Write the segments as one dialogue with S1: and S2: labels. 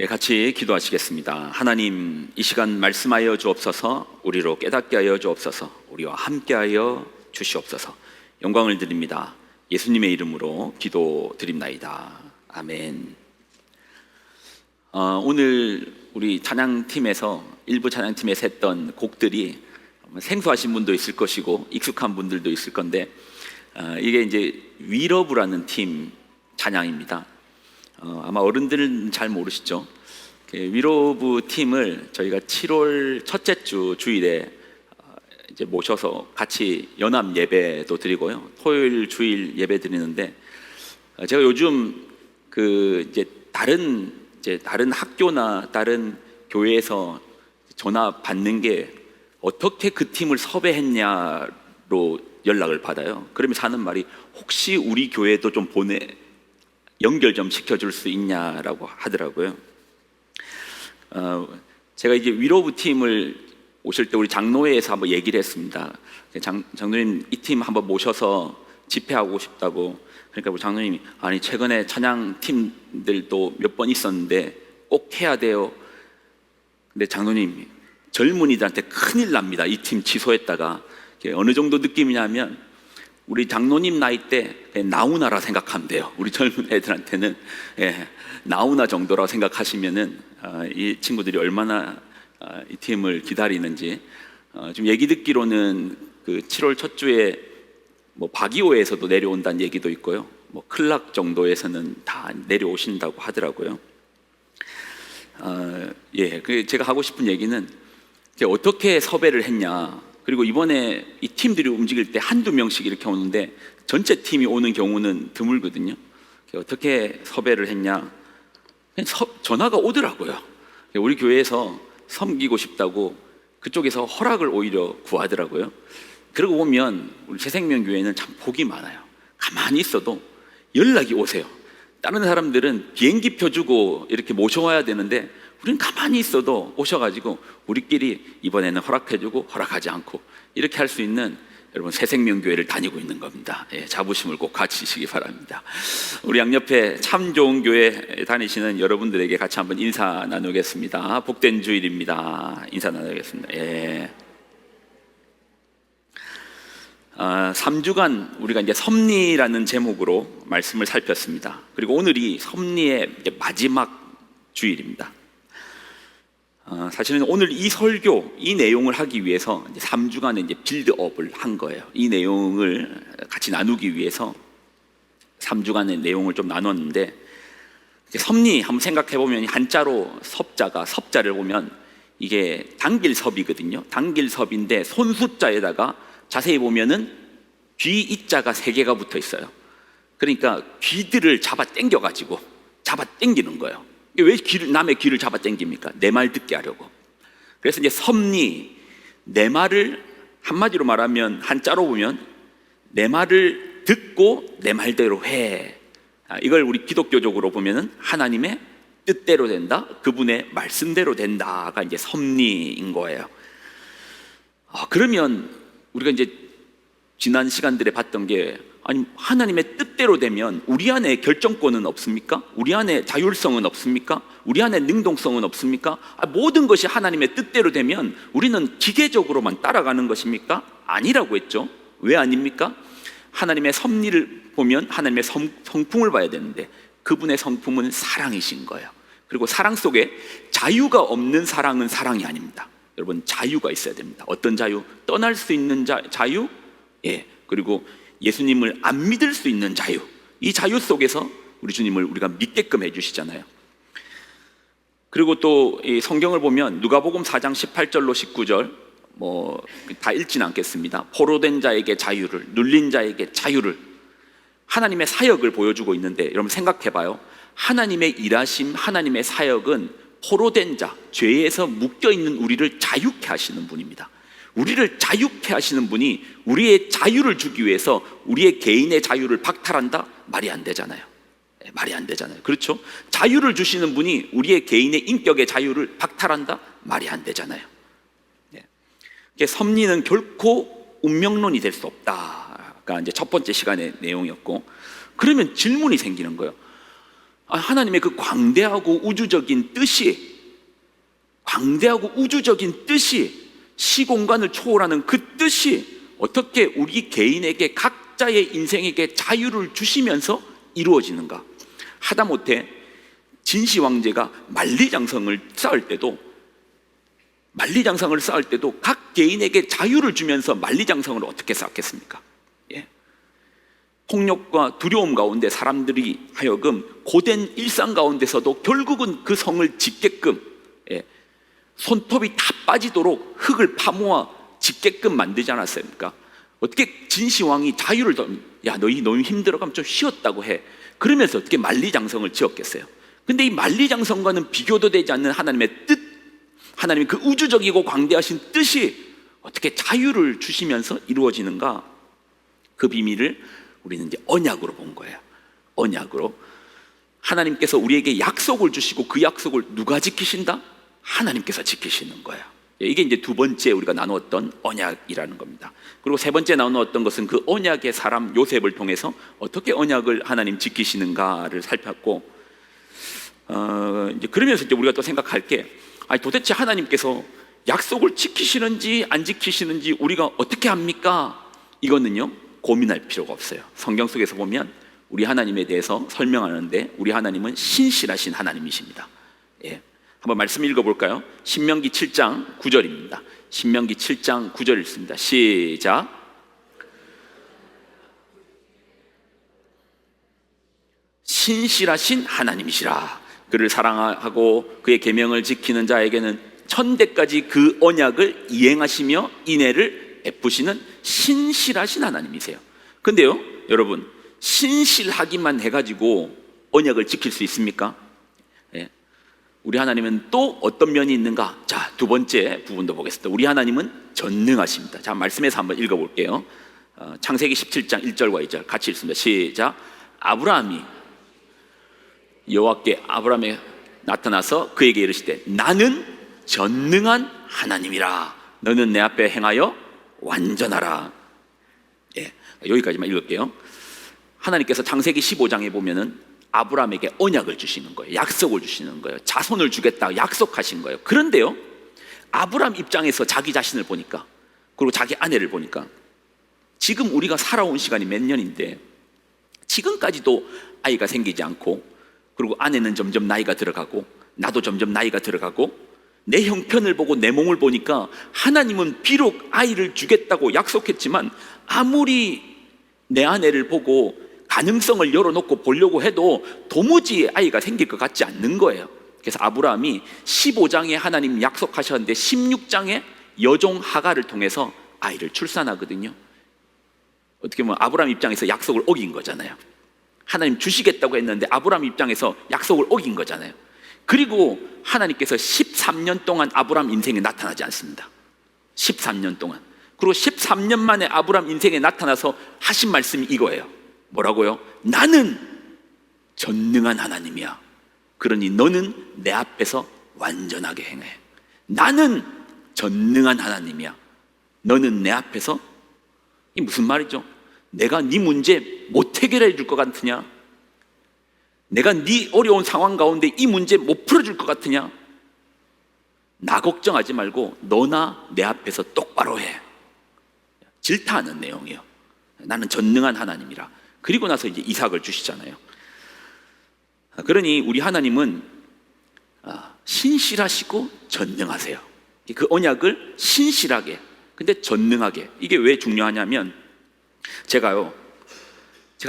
S1: 같이 기도하시겠습니다. 하나님, 이 시간 말씀하여 주옵소서. 우리로 깨닫게 하여 주옵소서. 우리와 함께하여 주시옵소서. 영광을 드립니다. 예수님의 이름으로 기도드립나이다. 아멘. 오늘 우리 찬양팀에서 일부 찬양팀에서 했던 곡들이 생소하신 분도 있을 것이고 익숙한 분들도 있을 건데, 이게 이제 위러브라는 팀 찬양입니다. 아마 어른들은 잘 모르시죠. 위로브 팀을 저희가 7월 첫째 주 주일에 이제 모셔서 같이 연합 예배도 드리고요, 토요일 주일 예배 드리는데, 제가 요즘 이제 다른 학교나 다른 교회에서 전화 받는 게 어떻게 그 팀을 섭외했냐로 연락을 받아요. 그러면서 하는 말이, 혹시 우리 교회도 좀 연결 좀 시켜줄 수 있냐라고 하더라고요. 제가 이제 위로브 팀을 오실 때 우리 장로회에서 한번 얘기를 했습니다. 장로님, 이 팀 한번 모셔서 집회하고 싶다고. 그러니까 우리 장로님이, 아니 최근에 찬양 팀들도 몇 번 있었는데 꼭 해야 돼요. 근데 장로님, 젊은이들한테 큰일 납니다. 이 팀 취소했다가. 어느 정도 느낌이냐면, 우리 장로님 나이 때 나훈아라 생각하면 돼요. 우리 젊은 애들한테는 나훈아 정도라고 생각하시면은 이 친구들이 얼마나 이 팀을 기다리는지. 좀 얘기 듣기로는 그 7월 첫 주에 뭐 바기오에서도 내려온다는 얘기도 있고요, 뭐 클락 정도에서는 다 내려오신다고 하더라고요. 제가 하고 싶은 얘기는, 어떻게 섭외를 했냐, 그리고 이번에 이 팀들이 움직일 때 한두 명씩 이렇게 오는데 전체 팀이 오는 경우는 드물거든요. 어떻게 섭외를 했냐, 그냥 전화가 오더라고요. 우리 교회에서 섬기고 싶다고 그쪽에서 허락을 오히려 구하더라고요. 그러고 보면 우리 새생명교회는 참 복이 많아요. 가만히 있어도 연락이 오세요. 다른 사람들은 비행기표 주고 이렇게 모셔와야 되는데, 우리는 가만히 있어도 오셔가지고 우리끼리 이번에는 허락해주고 허락하지 않고 이렇게 할 수 있는, 여러분, 새생명교회를 다니고 있는 겁니다. 자부심을 꼭 가지시기 바랍니다. 우리 양옆에 참 좋은 교회 다니시는 여러분들에게 같이 한번 인사 나누겠습니다. 복된 주일입니다. 인사 나누겠습니다. 3주간 우리가 이제 섭리라는 제목으로 말씀을 살폈습니다. 그리고 오늘이 섭리의 마지막 주일입니다. 사실은 오늘 이 설교, 이 내용을 하기 위해서 이제 3주간의 이제 빌드업을 한 거예요. 이 내용을 같이 나누기 위해서 3주간의 내용을 좀 나눴는데, 섭리 한번 생각해 보면, 한자로 섭자를 보면 이게 당길섭이거든요. 당길섭인데 손숫자에다가 자세히 보면은 귀 이자가 3개가 붙어 있어요. 그러니까 귀들을 잡아 당겨가지고 잡아 당기는 거예요. 왜 남의 귀를 잡아 당깁니까? 내 말 듣게 하려고. 그래서 이제 섭리, 내 말을 한마디로 말하면, 한자로 보면 내 말을 듣고 내 말대로 해. 이걸 우리 기독교적으로 보면은 하나님의 뜻대로 된다, 그분의 말씀대로 된다가 이제 섭리인 거예요. 그러면 우리가 이제 지난 시간들에 봤던 게, 아니 하나님의 뜻대로 되면 우리 안에 결정권은 없습니까? 우리 안에 자율성은 없습니까? 우리 안에 능동성은 없습니까? 모든 것이 하나님의 뜻대로 되면 우리는 기계적으로만 따라가는 것입니까? 아니라고 했죠. 왜 아닙니까? 하나님의 섭리를 보면 하나님의 성품을 봐야 되는데, 그분의 성품은 사랑이신 거예요. 그리고 사랑 속에 자유가 없는 사랑은 사랑이 아닙니다. 여러분, 자유가 있어야 됩니다. 어떤 자유? 떠날 수 있는 자유? 그리고 예수님을 안 믿을 수 있는 자유. 이 자유 속에서 우리 주님을 우리가 믿게끔 해주시잖아요. 그리고 또 이 성경을 보면 누가복음 4장 18절로 19절 다 읽지는 않겠습니다. 포로된 자에게 자유를, 눌린 자에게 자유를, 하나님의 사역을 보여주고 있는데, 여러분 생각해봐요. 하나님의 일하심, 하나님의 사역은 포로된 자, 죄에서 묶여있는 우리를 자유케 하시는 분입니다. 우리를 자유케 하시는 분이 우리의 자유를 주기 위해서 우리의 개인의 자유를 박탈한다? 말이 안 되잖아요. 말이 안 되잖아요. 그렇죠? 자유를 주시는 분이 우리의 개인의 인격의 자유를 박탈한다? 말이 안 되잖아요. 섭리는 결코 운명론이 될 수 없다가 이제 첫 번째 시간의 내용이었고, 그러면 질문이 생기는 거예요. 하나님의 그 광대하고 우주적인 뜻이, 광대하고 우주적인 뜻이, 시공간을 초월하는 그 뜻이 어떻게 우리 개인에게, 각자의 인생에게 자유를 주시면서 이루어지는가? 하다못해 진시 왕제가 만리장성을 쌓을 때도 각 개인에게 자유를 주면서 만리장성을 어떻게 쌓겠습니까? 예. 폭력과 두려움 가운데 사람들이 하여금 고된 일상 가운데서도 결국은 그 성을 짓게끔, 예, 손톱이 다 빠지도록 흙을 파모아 짓게끔 만들지 않았습니까? 어떻게 진시황이 자유를 야, 너희 너무 힘들어가면 좀 쉬었다고 해. 그러면서 어떻게 만리장성을 지었겠어요? 근데 이 만리장성과는 비교도 되지 않는 하나님의 뜻, 하나님의 그 우주적이고 광대하신 뜻이 어떻게 자유를 주시면서 이루어지는가? 그 비밀을 우리는 이제 언약으로 본 거예요. 언약으로 하나님께서 우리에게 약속을 주시고 그 약속을 누가 지키신다? 하나님께서 지키시는 거예요. 이게 이제 두 번째 우리가 나누었던 언약이라는 겁니다. 그리고 세 번째 나누었던 것은 그 언약의 사람 요셉을 통해서 어떻게 언약을 하나님 지키시는가를 살폈고, 이제 그러면서 이제 우리가 또 생각할 게, 아니 도대체 하나님께서 약속을 지키시는지 안 지키시는지 우리가 어떻게 합니까? 이거는요 고민할 필요가 없어요. 성경 속에서 보면 우리 하나님에 대해서 설명하는데 우리 하나님은 신실하신 하나님이십니다. 예. 한번 말씀 읽어볼까요? 신명기 7장 9절입니다. 신명기 7장 9절 읽습니다. 시작. 신실하신 하나님이시라. 그를 사랑하고 그의 계명을 지키는 자에게는 천대까지 그 언약을 이행하시며 인애를 베푸시는 신실하신 하나님이세요. 근데요 여러분, 신실하기만 해가지고 언약을 지킬 수 있습니까? 예. 우리 하나님은 또 어떤 면이 있는가? 자, 두 번째 부분도 보겠습니다. 우리 하나님은 전능하십니다. 자, 말씀에서 한번 읽어볼게요. 창세기 17장 1절과 2절 같이 읽습니다. 시작. 아브라함이 여호와께 아브라함에 나타나서 그에게 이르시되 나는 전능한 하나님이라. 너는 내 앞에 행하여 완전하라. 예, 여기까지만 읽을게요. 하나님께서 창세기 15장에 보면은 아브라함에게 언약을 주시는 거예요. 약속을 주시는 거예요. 자손을 주겠다 약속하신 거예요. 그런데요 아브라함 입장에서 자기 자신을 보니까, 그리고 자기 아내를 보니까, 지금 우리가 살아온 시간이 몇 년인데 지금까지도 아이가 생기지 않고, 그리고 아내는 점점 나이가 들어가고 나도 점점 나이가 들어가고, 내 형편을 보고 내 몸을 보니까 하나님은 비록 아이를 주겠다고 약속했지만 아무리 내 아내를 보고 가능성을 열어놓고 보려고 해도 도무지 아이가 생길 것 같지 않는 거예요. 그래서 아브라함이 15장에 하나님 약속하셨는데 16장에 여종 하갈을 통해서 아이를 출산하거든요. 어떻게 보면 아브라함 입장에서 약속을 어긴 거잖아요. 하나님 주시겠다고 했는데 아브라함 입장에서 약속을 어긴 거잖아요. 그리고 하나님께서 13년 동안 아브라함 인생에 나타나지 않습니다. 13년 동안. 그리고 13년 만에 아브라함 인생에 나타나서 하신 말씀이 이거예요. 뭐라고요? 나는 전능한 하나님이야. 그러니 너는 내 앞에서 완전하게 행해. 나는 전능한 하나님이야. 너는 내 앞에서, 이 무슨 말이죠? 내가 네 문제 못 해결해 줄 것 같으냐? 내가 네 어려운 상황 가운데 이 문제 못 풀어줄 것 같으냐? 나 걱정하지 말고 너나 내 앞에서 똑바로 해. 질타하는 내용이에요. 나는 전능한 하나님이라. 그리고 나서 이제 이삭을 주시잖아요. 그러니 우리 하나님은 신실하시고 전능하세요. 그 언약을 신실하게, 근데 전능하게. 이게 왜 중요하냐면, 제가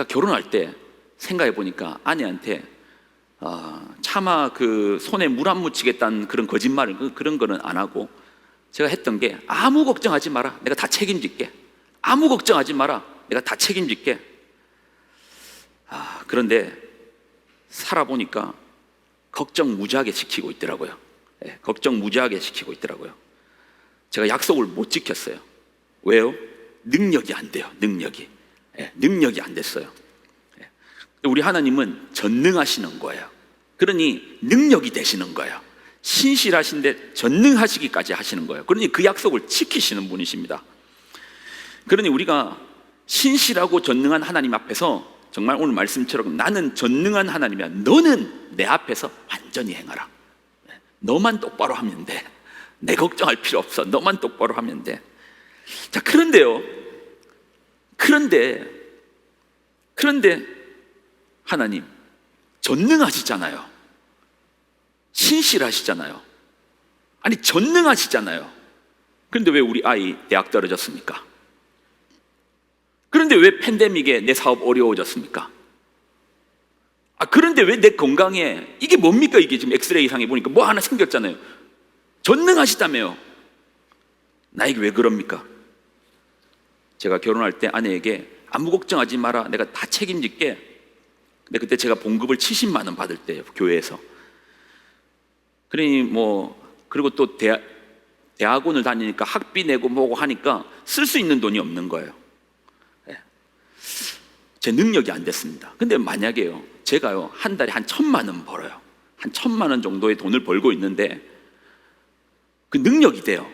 S1: 결혼할 때 생각해 보니까 아내한테 차마 그 손에 물 안 묻히겠다는 그런 거짓말을, 그런 거는 안 하고, 제가 했던 게 아무 걱정하지 마라, 내가 다 책임질게. 아무 걱정하지 마라, 내가 다 책임질게. 그런데 살아보니까 걱정 무지하게 시키고 있더라고요. 네, 걱정 무지하게 시키고 있더라고요. 제가 약속을 못 지켰어요. 왜요? 능력이 안 돼요. 능력이 안 됐어요. 우리 하나님은 전능하시는 거예요. 그러니 능력이 되시는 거예요. 신실하신데 전능하시기까지 하시는 거예요. 그러니 그 약속을 지키시는 분이십니다. 그러니 우리가 신실하고 전능한 하나님 앞에서 정말 오늘 말씀처럼 나는 전능한 하나님이야. 너는 내 앞에서 완전히 행하라. 너만 똑바로 하면 돼. 내 걱정할 필요 없어. 너만 똑바로 하면 돼. 자, 그런데 하나님 전능하시잖아요. 신실하시잖아요. 아니, 전능하시잖아요. 그런데 왜 우리 아이 대학 떨어졌습니까? 그런데 왜 팬데믹에 내 사업 어려워졌습니까? 그런데 왜 내 건강에 이게 뭡니까? 이게 지금 엑스레이 상에 보니까 뭐 하나 생겼잖아요. 전능하시다며요. 나에게 왜 그럽니까? 제가 결혼할 때 아내에게 아무 걱정하지 마라, 내가 다 책임질게. 근데 그때 제가 봉급을 70만 원 받을 때예요, 교회에서. 그러니 그리고 또 대학원을 다니니까 학비 내고 뭐고 하니까 쓸 수 있는 돈이 없는 거예요. 제 능력이 안 됐습니다. 근데 만약에요, 제가요 한 달에 한 1,000만 원 벌어요. 한 1,000만 원 정도의 돈을 벌고 있는데 그 능력이 돼요.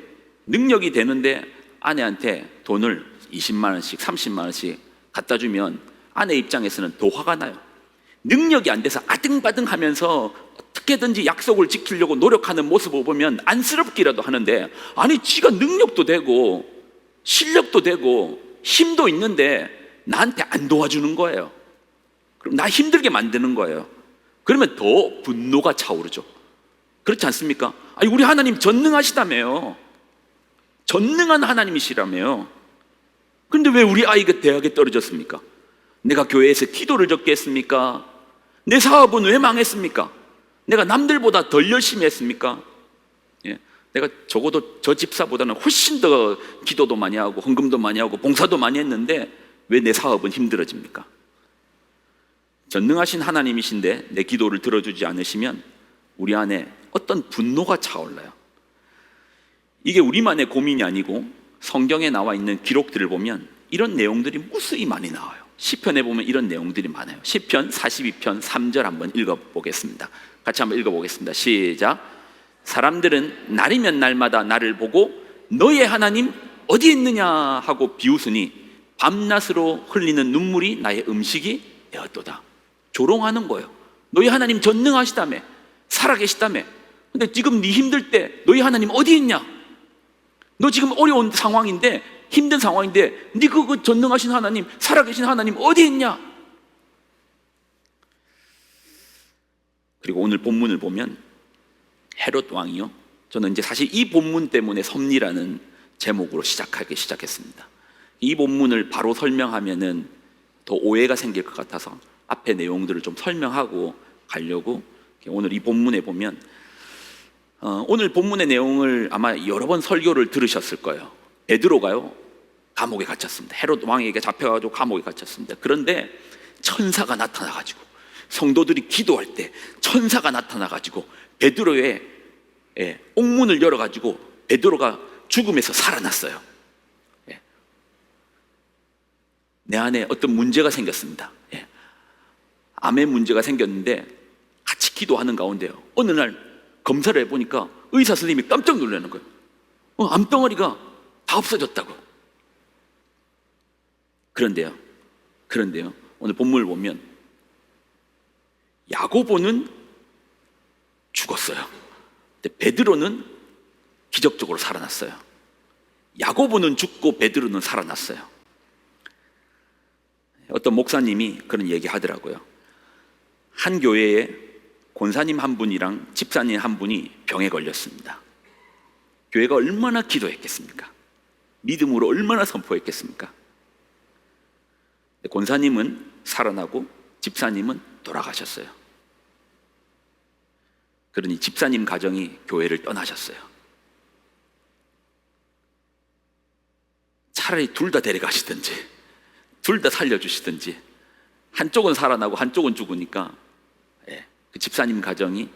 S1: 능력이 되는데 아내한테 돈을 20만 원씩 30만 원씩 갖다 주면 아내 입장에서는 더 화가 나요. 능력이 안 돼서 아등바등 하면서 어떻게든지 약속을 지키려고 노력하는 모습을 보면 안쓰럽기라도 하는데, 아니 지가 능력도 되고 실력도 되고 힘도 있는데 나한테 안 도와주는 거예요. 그럼 나 힘들게 만드는 거예요. 그러면 더 분노가 차오르죠. 그렇지 않습니까? 아니, 우리 하나님 전능하시다며요. 전능한 하나님이시라며요. 그런데 왜 우리 아이가 대학에 떨어졌습니까? 내가 교회에서 기도를 적게 했습니까? 내 사업은 왜 망했습니까? 내가 남들보다 덜 열심히 했습니까? 내가 적어도 저 집사보다는 훨씬 더 기도도 많이 하고 헌금도 많이 하고 봉사도 많이 했는데 왜 내 사업은 힘들어집니까? 전능하신 하나님이신데 내 기도를 들어주지 않으시면 우리 안에 어떤 분노가 차올라요. 이게 우리만의 고민이 아니고 성경에 나와 있는 기록들을 보면 이런 내용들이 무수히 많이 나와요. 시편에 보면 이런 내용들이 많아요. 시편 42편 3절 한번 읽어보겠습니다. 같이 한번 읽어보겠습니다. 시작. 사람들은 날이면 날마다 나를 보고 너의 하나님 어디 있느냐 하고 비웃으니 밤낮으로 흘리는 눈물이 나의 음식이 되었도다. 조롱하는 거예요. 너희 하나님 전능하시다며, 살아계시다며. 근데 지금 네 힘들 때 너희 하나님 어디 있냐? 너 지금 어려운 상황인데, 힘든 상황인데 네 그 전능하신 하나님, 살아계신 하나님 어디 있냐? 그리고 오늘 본문을 보면 헤롯 왕이요, 저는 이제 사실 이 본문 때문에 섭리라는 제목으로 시작했습니다. 이 본문을 바로 설명하면은 더 오해가 생길 것 같아서 앞에 내용들을 좀 설명하고 가려고 오늘 이 본문에 보면, 오늘 본문의 내용을 아마 여러 번 설교를 들으셨을 거예요. 베드로가요 감옥에 갇혔습니다. 헤롯 왕에게 잡혀가지고 감옥에 갇혔습니다. 그런데 천사가 나타나가지고, 성도들이 기도할 때 천사가 나타나가지고 베드로의 옥문을 열어가지고 베드로가 죽음에서 살아났어요. 내 안에 어떤 문제가 생겼습니다. 암의 문제가 생겼는데 같이 기도하는 가운데요, 어느 날 검사를 해보니까 의사 선생님이 깜짝 놀라는 거예요. 암덩어리가 다 없어졌다고. 그런데요 오늘 본문을 보면 야고보는 죽었어요. 근데 베드로는 기적적으로 살아났어요. 야고보는 죽고 베드로는 살아났어요. 어떤 목사님이 그런 얘기 하더라고요. 한 교회에 권사님 한 분이랑 집사님 한 분이 병에 걸렸습니다. 교회가 얼마나 기도했겠습니까? 믿음으로 얼마나 선포했겠습니까? 권사님은 살아나고 집사님은 돌아가셨어요. 그러니 집사님 가정이 교회를 떠나셨어요. 차라리 둘 다 데려가시든지 둘 다 살려주시든지, 한쪽은 살아나고 한쪽은 죽으니까 그 집사님 가정이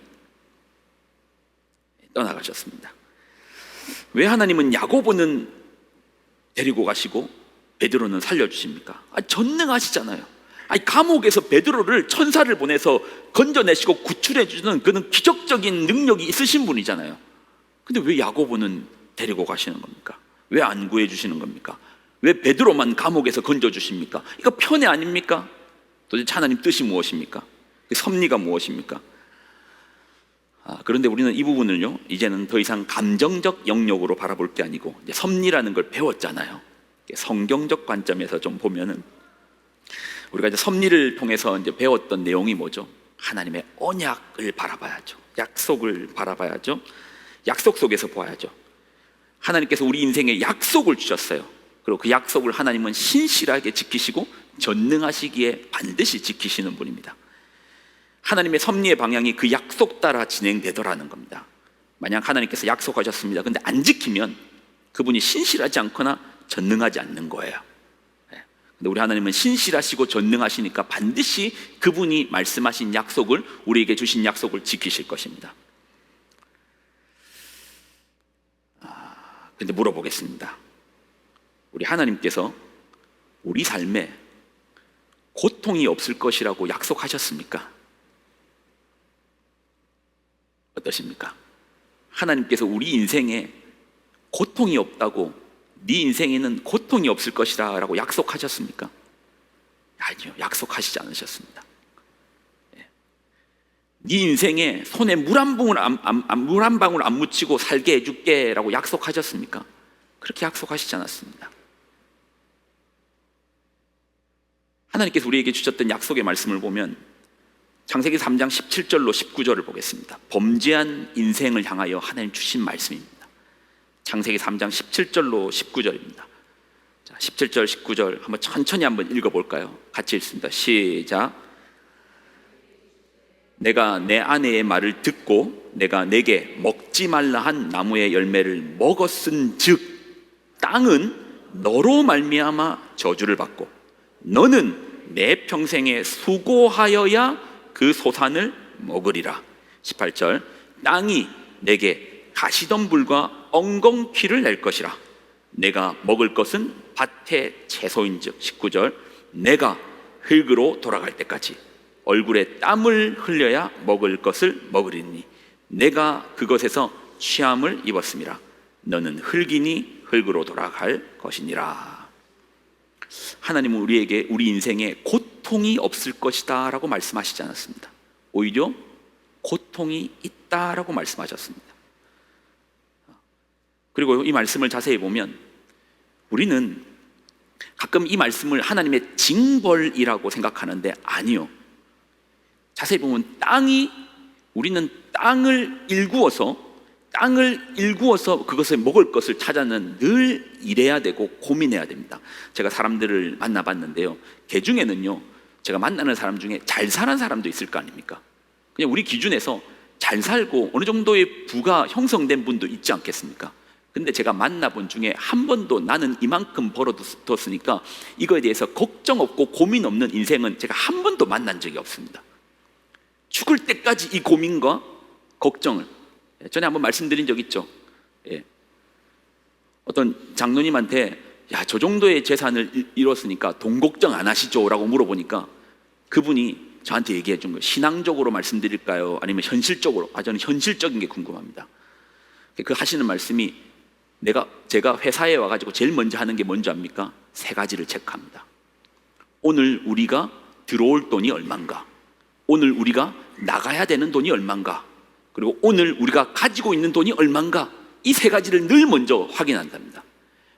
S1: 떠나가셨습니다. 왜 하나님은 야고보는 데리고 가시고 베드로는 살려주십니까? 전능하시잖아요. 감옥에서 베드로를 천사를 보내서 건져내시고 구출해주는 그런 기적적인 능력이 있으신 분이잖아요. 근데 왜 야고보는 데리고 가시는 겁니까? 왜 안 구해주시는 겁니까? 왜 베드로만 감옥에서 건져주십니까? 이거 편애 아닙니까? 도대체 하나님 뜻이 무엇입니까? 그 섭리가 무엇입니까? 그런데 우리는 이 부분을요, 이제는 더 이상 감정적 영역으로 바라볼 게 아니고 이제 섭리라는 걸 배웠잖아요. 성경적 관점에서 좀 보면은 우리가 이제 섭리를 통해서 이제 배웠던 내용이 뭐죠? 하나님의 언약을 바라봐야죠. 약속을 바라봐야죠. 약속 속에서 보아야죠. 하나님께서 우리 인생에 약속을 주셨어요. 그리고 그 약속을 하나님은 신실하게 지키시고 전능하시기에 반드시 지키시는 분입니다. 하나님의 섭리의 방향이 그 약속 따라 진행되더라는 겁니다. 만약 하나님께서 약속하셨습니다. 근데 안 지키면 그분이 신실하지 않거나 전능하지 않는 거예요. 근데 우리 하나님은 신실하시고 전능하시니까 반드시 그분이 말씀하신 약속을, 우리에게 주신 약속을 지키실 것입니다. 근데 물어보겠습니다. 우리 하나님께서 우리 삶에 고통이 없을 것이라고 약속하셨습니까? 어떠십니까? 하나님께서 우리 인생에 고통이 없다고, 네 인생에는 고통이 없을 것이다 라고 약속하셨습니까? 아니요, 약속하시지 않으셨습니다. 네 인생에 손에 물 한 방울 안 묻히고 살게 해줄게 라고 약속하셨습니까? 그렇게 약속하시지 않았습니다. 하나님께서 우리에게 주셨던 약속의 말씀을 보면 창세기 3장 17절로 19절을 보겠습니다. 범죄한 인생을 향하여 하나님 주신 말씀입니다. 창세기 3장 17절로 19절입니다. 자, 17절, 19절 한번 천천히 한번 읽어볼까요? 같이 읽습니다. 시작. 내가 내 아내의 말을 듣고 내가 내게 먹지 말라 한 나무의 열매를 먹었은즉 땅은 너로 말미암아 저주를 받고 너는 내 평생에 수고하여야 그 소산을 먹으리라. 18절. 땅이 내게 가시덤불과 엉겅퀴를 낼 것이라. 내가 먹을 것은 밭의 채소인즉. 19절. 내가 흙으로 돌아갈 때까지 얼굴에 땀을 흘려야 먹을 것을 먹으리니 내가 그것에서 취함을 입었음이라. 너는 흙이니 흙으로 돌아갈 것이니라. 하나님은 우리에게 우리 인생에 고통이 없을 것이다 라고 말씀하시지 않았습니다. 오히려 고통이 있다라고 말씀하셨습니다. 그리고 이 말씀을 자세히 보면 우리는 가끔 이 말씀을 하나님의 징벌이라고 생각하는데 아니요. 자세히 보면 우리는 땅을 일구어서 그것을 먹을 것을 찾아는 늘 일해야 되고 고민해야 됩니다. 제가 사람들을 만나봤는데요, 그 중에는요, 제가 만나는 사람 중에 잘 사는 사람도 있을 거 아닙니까? 그냥 우리 기준에서 잘 살고 어느 정도의 부가 형성된 분도 있지 않겠습니까? 근데 제가 만나본 중에 한 번도 나는 이만큼 벌어뒀으니까 이거에 대해서 걱정 없고 고민 없는 인생은 제가 한 번도 만난 적이 없습니다. 죽을 때까지 이 고민과 걱정을, 전에 한번 말씀드린 적 있죠. 어떤 장로님한테 야, 저 정도의 재산을 이뤘으니까 돈 걱정 안 하시죠? 라고 물어보니까 그분이 저한테 얘기해 준 거예요. 신앙적으로 말씀드릴까요? 아니면 현실적으로? 저는 현실적인 게 궁금합니다. 그 하시는 말씀이 제가 회사에 와가지고 제일 먼저 하는 게 뭔지 압니까? 세 가지를 체크합니다. 오늘 우리가 들어올 돈이 얼마인가? 오늘 우리가 나가야 되는 돈이 얼마인가? 그리고 오늘 우리가 가지고 있는 돈이 얼마인가? 이 세 가지를 늘 먼저 확인한답니다.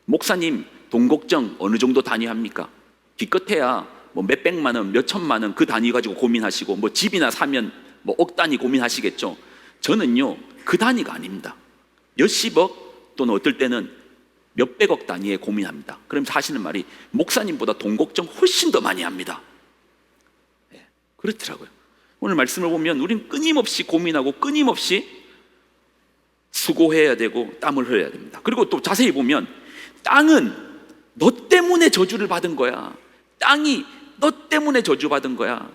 S1: 목사님, 돈 걱정 어느 정도 단위 합니까? 기껏해야 뭐 몇백만 원, 몇천만 원 그 단위 가지고 고민하시고 뭐 집이나 사면 뭐 억 단위 고민하시겠죠. 저는요, 그 단위가 아닙니다. 몇십억 또는 어떨 때는 몇백억 단위에 고민합니다. 그러면서 하시는 말이 목사님보다 돈 걱정 훨씬 더 많이 합니다. 그렇더라고요. 오늘 말씀을 보면 우리는 끊임없이 고민하고 끊임없이 수고해야 되고 땀을 흘려야 됩니다. 그리고 또 자세히 보면 땅은 너 때문에 저주를 받은 거야. 땅이 너 때문에 저주받은 거야.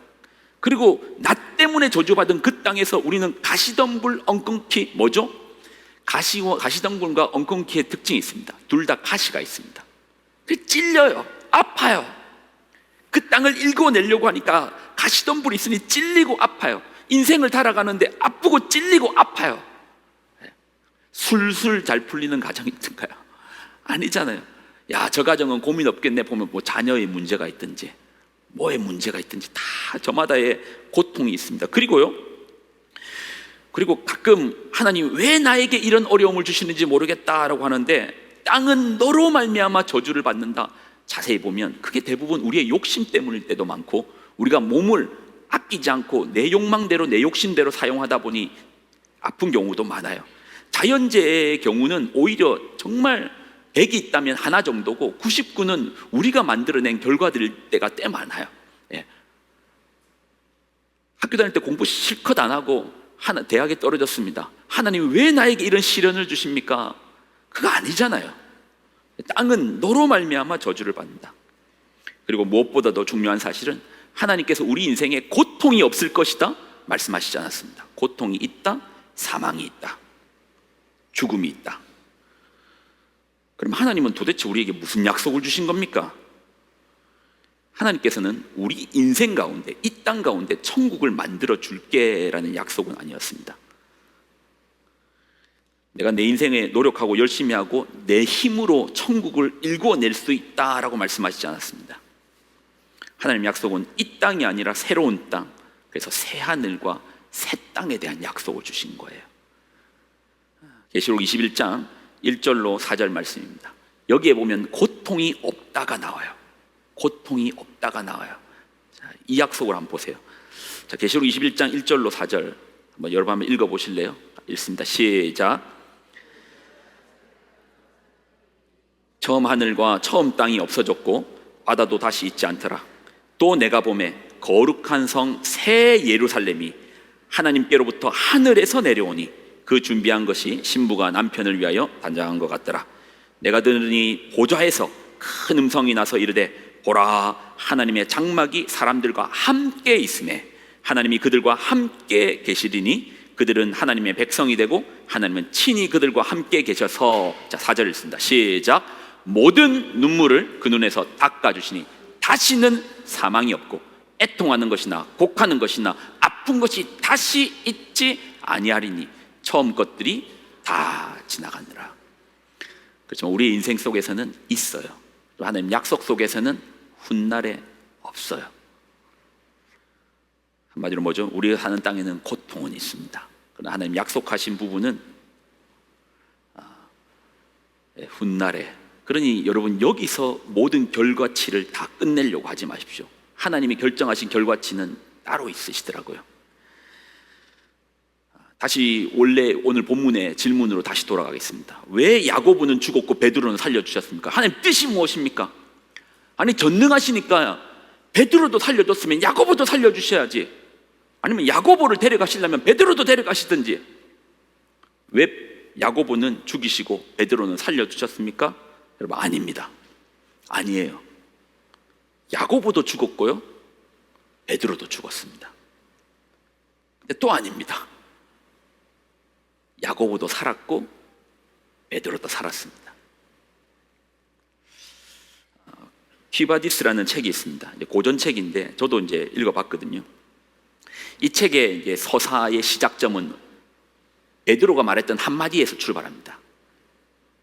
S1: 그리고 나 때문에 저주받은 그 땅에서 우리는 가시덤불, 엉겅퀴, 뭐죠? 가시덤불과 엉겅퀴의 특징이 있습니다. 둘 다 가시가 있습니다. 찔려요. 아파요. 그 땅을 일궈내려고 하니까 가시덤불이 있으니 찔리고 아파요. 인생을 살아가는데 아프고 찔리고 아파요. 술술 잘 풀리는 가정이 있던가요? 아니잖아요. 야, 저 가정은 고민 없겠네. 보면 뭐 자녀의 문제가 있든지 뭐에 문제가 있든지 다 저마다의 고통이 있습니다. 그리고 가끔 하나님 왜 나에게 이런 어려움을 주시는지 모르겠다라고 하는데 땅은 너로 말미암아 저주를 받는다. 자세히 보면 그게 대부분 우리의 욕심 때문일 때도 많고, 우리가 몸을 아끼지 않고 내 욕망대로 내 욕심대로 사용하다 보니 아픈 경우도 많아요. 자연재해의 경우는 오히려 정말 100이 있다면 하나 정도고 99는 우리가 만들어낸 결과들일 때가 꽤 많아요. 예. 학교 다닐 때 공부 실컷 안 하고 대학에 떨어졌습니다. 하나님 왜 나에게 이런 시련을 주십니까? 그거 아니잖아요. 땅은 너로 말미암아 저주를 받는다. 그리고 무엇보다 더 중요한 사실은 하나님께서 우리 인생에 고통이 없을 것이다 말씀하시지 않았습니다. 고통이 있다, 사망이 있다, 죽음이 있다. 그럼 하나님은 도대체 우리에게 무슨 약속을 주신 겁니까? 하나님께서는 우리 인생 가운데, 이 땅 가운데 천국을 만들어 줄게라는 약속은 아니었습니다. 내가 내 인생에 노력하고 열심히 하고 내 힘으로 천국을 일구어낼 수 있다라고 말씀하시지 않았습니다. 하나님 약속은 이 땅이 아니라 새로운 땅, 그래서 새 하늘과 새 땅에 대한 약속을 주신 거예요. 계시록 21장 1절로 4절 말씀입니다. 여기에 보면 고통이 없다가 나와요. 고통이 없다가 나와요. 자, 이 약속을 한번 보세요. 자, 계시록 21장 1절로 4절 한번 여러분 한번 읽어보실래요? 읽습니다. 시작. 처음 하늘과 처음 땅이 없어졌고 바다도 다시 있지 않더라. 또 내가 보매 거룩한 성 새 예루살렘이 하나님께로부터 하늘에서 내려오니 그 준비한 것이 신부가 남편을 위하여 단장한 것 같더라. 내가 들으니 보좌에서 큰 음성이 나서 이르되 보라, 하나님의 장막이 사람들과 함께 있음에 하나님이 그들과 함께 계시리니 그들은 하나님의 백성이 되고 하나님은 친히 그들과 함께 계셔서. 자, 4절 읽습니다. 시작. 모든 눈물을 그 눈에서 닦아주시니 다시는 사망이 없고 애통하는 것이나 곡하는 것이나 아픈 것이 다시 있지 아니하리니 처음 것들이 다 지나가느라. 그렇지만 우리의 인생 속에서는 있어요. 하나님 약속 속에서는 훗날에 없어요. 한마디로 뭐죠? 우리가 사는 땅에는 고통은 있습니다. 그러나 하나님 약속하신 부분은 훗날에. 그러니 여러분 여기서 모든 결과치를 다 끝내려고 하지 마십시오. 하나님이 결정하신 결과치는 따로 있으시더라고요. 다시 원래 오늘 본문의 질문으로 다시 돌아가겠습니다. 왜 야고보는 죽었고 베드로는 살려주셨습니까? 하나님 뜻이 무엇입니까? 아니 전능하시니까 베드로도 살려줬으면 야고보도 살려주셔야지. 아니면 야고보를 데려가시려면 베드로도 데려가시든지. 왜 야고보는 죽이시고 베드로는 살려주셨습니까? 여러분 아닙니다. 아니에요. 야고보도 죽었고요, 베드로도 죽었습니다. 근데 또 아닙니다. 야고보도 살았고 베드로도 살았습니다. 퀴바디스라는 책이 있습니다. 고전 책인데 저도 이제 읽어봤거든요. 이 책의 이제 서사의 시작점은 베드로가 말했던 한마디에서 출발합니다.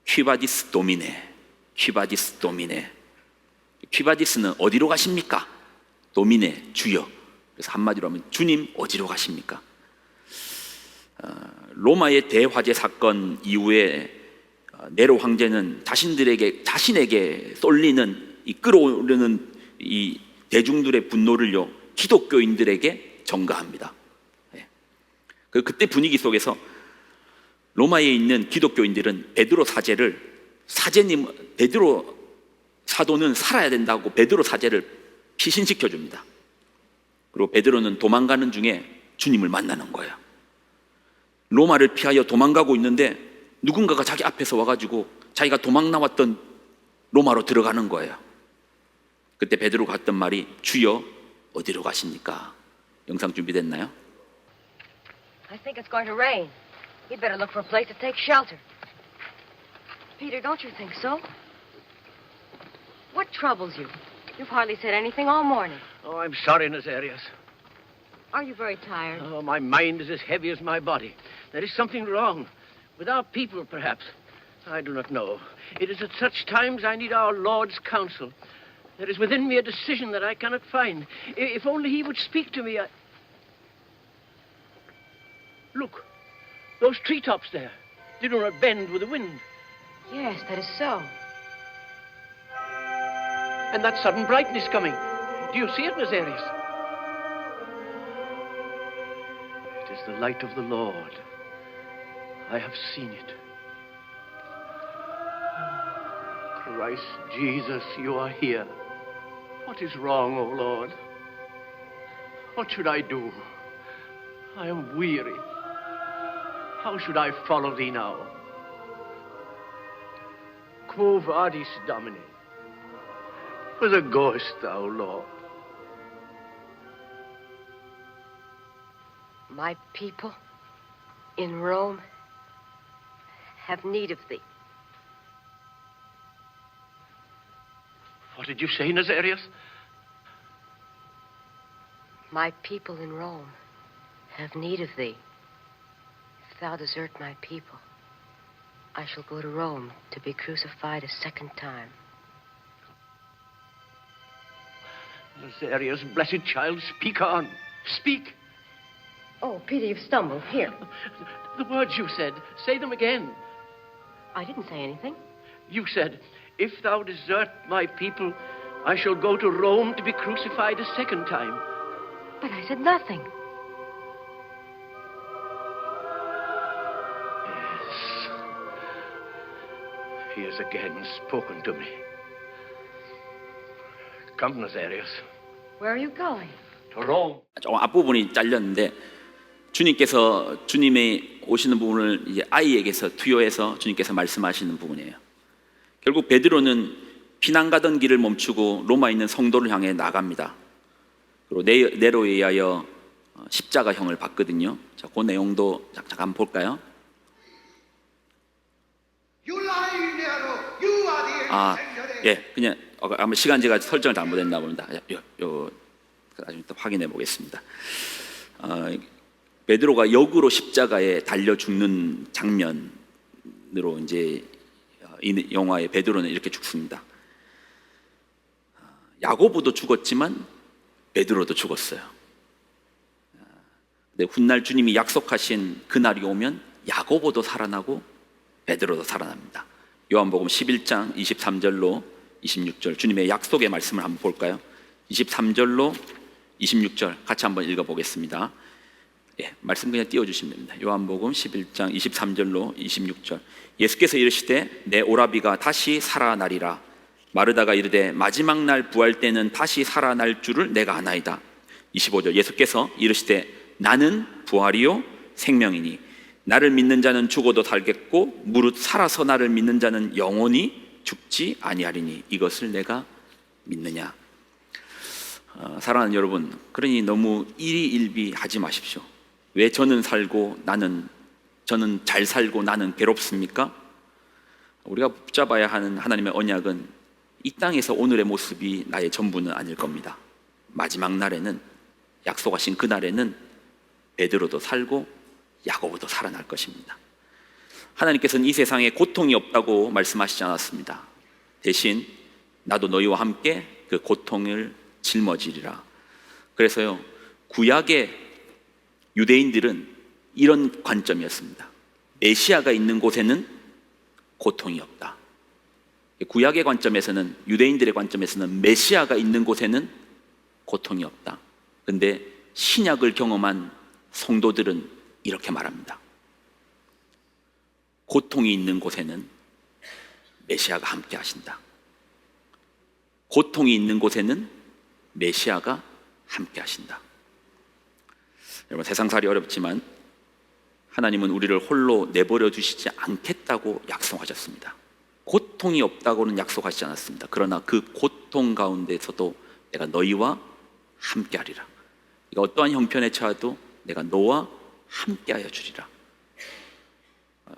S1: 퀴바디스 도미네, 퀴바디스 도미네. 퀴바디스는 어디로 가십니까? 도미네, 주여. 그래서 한마디로 하면 주님 어디로 가십니까? 로마의 대화재 사건 이후에 네로 황제는 자신에게 쏠리는 이 끌어오르는 이 대중들의 분노를요 기독교인들에게 전가합니다. 그때 분위기 속에서 로마에 있는 기독교인들은 베드로 사도는 살아야 된다고 베드로 사제를 피신시켜 줍니다. 그리고 베드로는 도망가는 중에 주님을 만나는 거예요. 로마를 피하여 도망가고 있는데 누군가가 자기 앞에서 와가지고 자기가 도망 나왔던 로마로 들어가는 거예요. 그때 베드로가 했던 말이 주여 어디로 가십니까? 영상 준비됐나요?
S2: I think it's going to rain. You'd better look for a place to take shelter. Peter, don't you think so? What troubles you? You've hardly said anything all morning.
S3: Oh, I'm sorry, Nazarius.
S2: Are you very tired?
S3: Oh, my mind is as heavy as my body. There is something wrong. With our people, perhaps. I do not know. It is at such times I need our Lord's counsel. There is within me a decision that I cannot find. If only he would speak to me, Look, those treetops there. They do not bend with the wind.
S2: Yes, that is so.
S3: And that sudden brightness coming. Do you see it, Nazarius? It is the light of the Lord. I have seen it. Christ Jesus, you are here. What is wrong, O Lord? What should I do? I am weary. How should I follow thee now? Quo vadis, Domine? Whither goest thou, Lord?
S2: My people in Rome have need of thee.
S3: What did you say, Nazarius?
S2: My people in Rome have need of thee. If thou desert my people, I shall go to Rome to be crucified a second time.
S3: Nazarius, blessed child, speak on. Speak.
S2: Oh, Peter, you've stumbled. Here.
S3: The words you said, say them again.
S2: I didn't say anything.
S3: You said, if thou desert my people, I shall go to Rome to be crucified a second time.
S2: But I said nothing.
S3: Yes. He has again spoken to me. Come, Nazarius.
S2: Where are you going?
S3: To Rome.
S1: 조금 앞부분이 잘렸는데 주님께서 주님의 오시는 부분을 이제 아이에게서 투여해서 주님께서 말씀하시는 부분이에요. 결국 베드로는 피난 가던 길을 멈추고 로마에 있는 성도를 향해 나갑니다. 그리고 네로에 의하여 십자가형을 받거든요. 자, 그 내용도 잠깐 볼까요? 예, 그냥 아마 시간제가 설정을 잘못했나 봅니다. 나중에 또 확인해 보겠습니다. 베드로가 역으로 십자가에 달려 죽는 장면으로 이제 이 영화의 베드로는 이렇게 죽습니다. 야고보도 죽었지만 베드로도 죽었어요. 근데 훗날 주님이 약속하신 그날이 오면 야고보도 살아나고 베드로도 살아납니다. 요한복음 11장 23절로 26절 주님의 약속의 말씀을 한번 볼까요? 23절로 26절 같이 한번 읽어보겠습니다. 예, 말씀 그냥 띄워주시면 됩니다. 요한복음 11장 23절로 26절 예수께서 이르시되 내 오라비가 다시 살아나리라. 마르다가 이르되 마지막 날 부활 때는 다시 살아날 줄을 내가 아나이다. 25절 예수께서 이르시되 나는 부활이요 생명이니 나를 믿는 자는 죽어도 살겠고 무릇 살아서 나를 믿는 자는 영원히 죽지 아니하리니 이것을 내가 믿느냐. 사랑하는 여러분, 그러니 너무 일희일비하지 마십시오. 왜 저는 살고 저는 잘 살고 나는 괴롭습니까? 우리가 붙잡아야 하는 하나님의 언약은 이 땅에서 오늘의 모습이 나의 전부는 아닐 겁니다. 마지막 날에는 약속하신 그날에는 베드로도 살고 야고보도 살아날 것입니다. 하나님께서는 이 세상에 고통이 없다고 말씀하시지 않았습니다. 대신 나도 너희와 함께 그 고통을 짊어지리라. 그래서요, 구약의 유대인들은 이런 관점이었습니다. 메시아가 있는 곳에는 고통이 없다. 구약의 관점에서는, 유대인들의 관점에서는 메시아가 있는 곳에는 고통이 없다. 근데 신약을 경험한 성도들은 이렇게 말합니다. 고통이 있는 곳에는 메시아가 함께 하신다. 고통이 있는 곳에는 메시아가 함께 하신다. 여러분, 세상살이 어렵지만 하나님은 우리를 홀로 내버려 두시지 않겠다고 약속하셨습니다. 고통이 없다고는 약속하시지 않았습니다. 그러나 그 고통 가운데서도 내가 너희와 함께 하리라. 어떠한 형편에 처해도 내가 너와 함께 하여 주리라.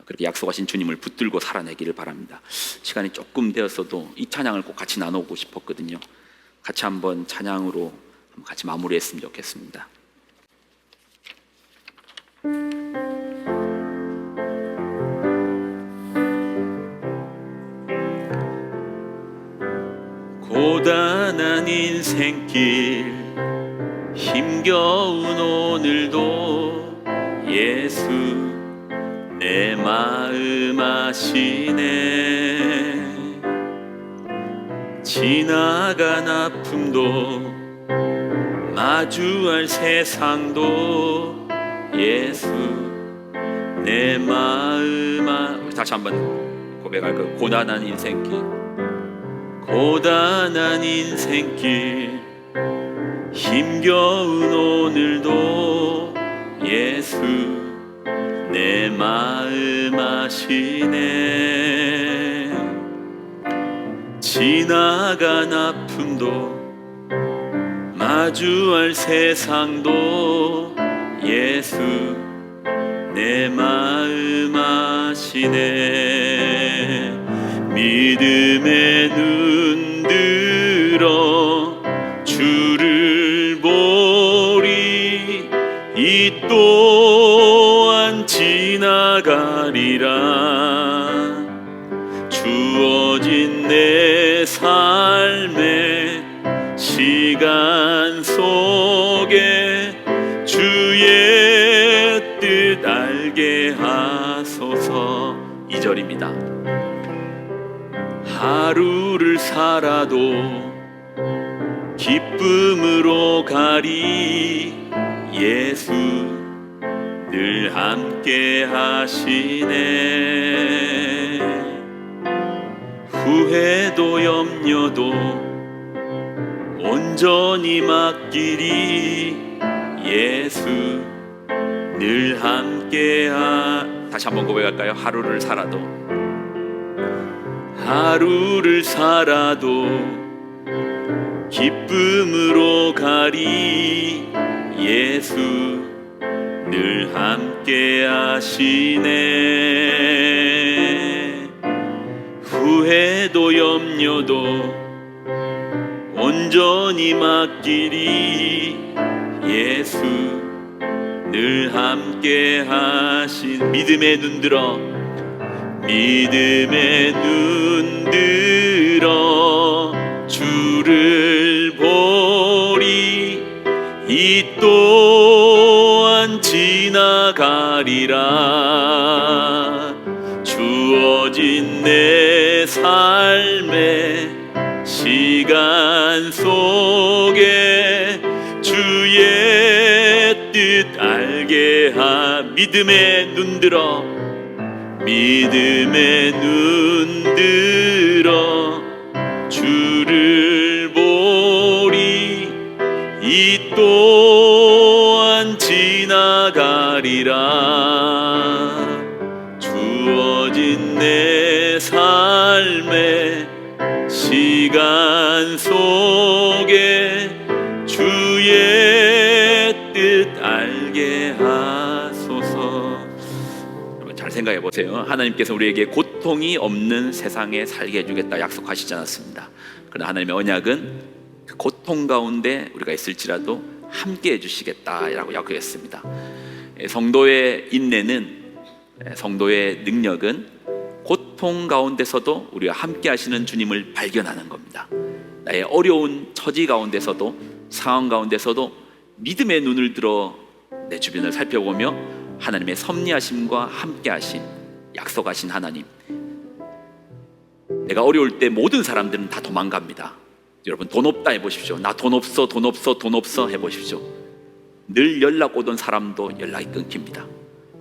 S1: 그렇게 약속하신 주님을 붙들고 살아내기를 바랍니다. 시간이 조금 되었어도 이 찬양을 꼭 같이 나누고 싶었거든요. 같이 한번 찬양으로 같이 마무리했으면 좋겠습니다. 고단한 인생길 힘겨운 오늘도 예수 내 마음 아시네. 지나간 아픔도 마주할 세상도 예수 내 마음 다시 한번 고백할 거. 고단한 인생길 고단한 인생길 힘겨운 오늘도 예수 내 마음 아시네. 지나간 아픔도 마주할 세상도 예수 내 마음 아시네. 믿음의 눈 들어 주를 보리. 이 또한 지나가리라. 주어진 내 삶의 시간 속에 주의 뜻 알게 하소서. 2절입니다. 하루를 살아도 기쁨으로 가리. 예수 늘 함께 하시네. 후회도 염려도 온전히 맡기리. 예수 늘 함께 다시 한번 고백할까요? 하루를 살아도 기쁨으로 가리. 예수 늘 함께 하시네. 후회도 염려도 온전히 맡기리. 예수 늘 함께 하신. 믿음의 눈 들어 주를 보리. 이 또한 지나가리라. 주어진 내 삶의 시간 속에 주의 뜻 알게 믿음의 눈 들어 주를 보리. 이 또한 지나가리라. 주어진 내 삶의 시간 속에 주의 뜻 알게 하소서. 여러분 잘 생각해 보세요. 하나님께서 우리에게 고통이 없는 세상에 살게 해주겠다 약속하시지 않았습니다. 그러나 하나님의 언약은 그 고통 가운데 우리가 있을지라도 함께 해주시겠다라고 약속했습니다. 성도의 인내는, 성도의 능력은 고통 가운데서도 우리와 함께 하시는 주님을 발견하는 겁니다. 나의 어려운 처지 가운데서도, 상황 가운데서도 믿음의 눈을 들어 내 주변을 살펴보며 하나님의 섭리하심과 함께 하심, 약속하신 하나님. 내가 어려울 때 모든 사람들은 다 도망갑니다. 여러분 돈 없다 해보십시오. 나 돈 없어 해보십시오. 늘 연락 오던 사람도 연락이 끊깁니다.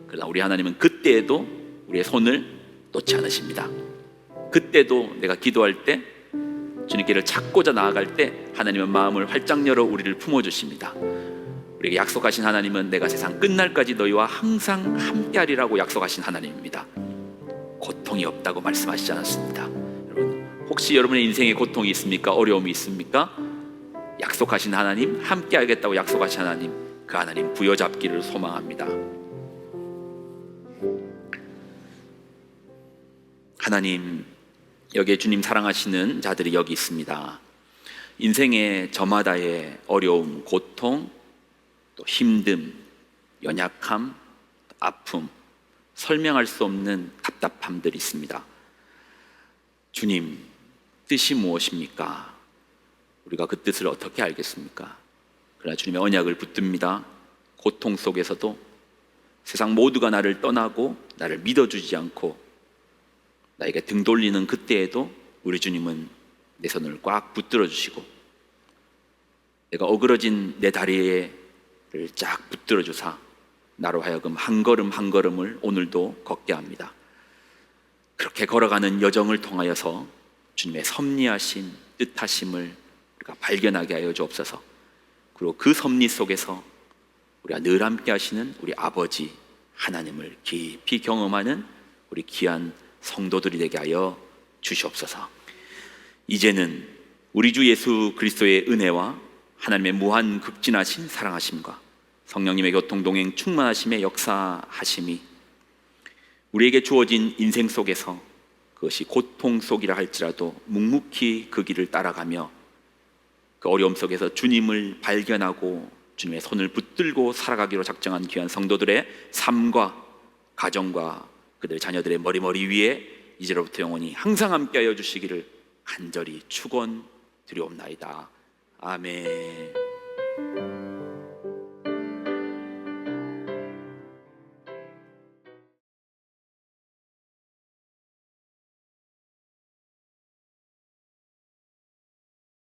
S1: 그러나 우리 하나님은 그때에도 우리의 손을 놓지 않으십니다. 그때도 내가 기도할 때, 주님께를 찾고자 나아갈 때 하나님은 마음을 활짝 열어 우리를 품어주십니다. 우리에게 약속하신 하나님은 내가 세상 끝날까지 너희와 항상 함께하리라고 약속하신 하나님입니다. 고통이 없다고 말씀하시지 않았습니다. 혹시 여러분의 인생에 고통이 있습니까? 어려움이 있습니까? 약속하신 하나님, 함께 하겠다고 약속하신 하나님, 그 하나님 부여잡기를 소망합니다. 하나님, 여기에 주님 사랑하시는 자들이 여기 있습니다. 인생의 저마다의 어려움, 고통, 또 힘듦, 연약함, 아픔, 설명할 수 없는 답답함들이 있습니다. 주님, 뜻이 무엇입니까? 우리가 그 뜻을 어떻게 알겠습니까? 그러나 주님의 언약을 붙듭니다. 고통 속에서도 세상 모두가 나를 떠나고 나를 믿어주지 않고 나에게 등 돌리는 그때에도 우리 주님은 내 손을 꽉 붙들어 주시고 내가 어그러진 내 다리를 쫙 붙들어 주사 나로 하여금 한 걸음 한 걸음을 오늘도 걷게 합니다. 그렇게 걸어가는 여정을 통하여서 주님의 섭리하신 뜻하심을 우리가 발견하게 하여 주옵소서. 그리고 그 섭리 속에서 우리가 늘 함께 하시는 우리 아버지 하나님을 깊이 경험하는 우리 귀한 성도들이 되게 하여 주시옵소서. 이제는 우리 주 예수 그리스도의 은혜와 하나님의 무한 극진하신 사랑하심과 성령님의 교통 동행 충만하심의 역사하심이 우리에게 주어진 인생 속에서 그것이 고통 속이라 할지라도 묵묵히 그 길을 따라가며 그 어려움 속에서 주님을 발견하고 주님의 손을 붙들고 살아가기로 작정한 귀한 성도들의 삶과 가정과 그들의 자녀들의 머리 위에 이제로부터 영원히 항상 함께하여 주시기를 간절히 축원드리옵나이다. 아멘.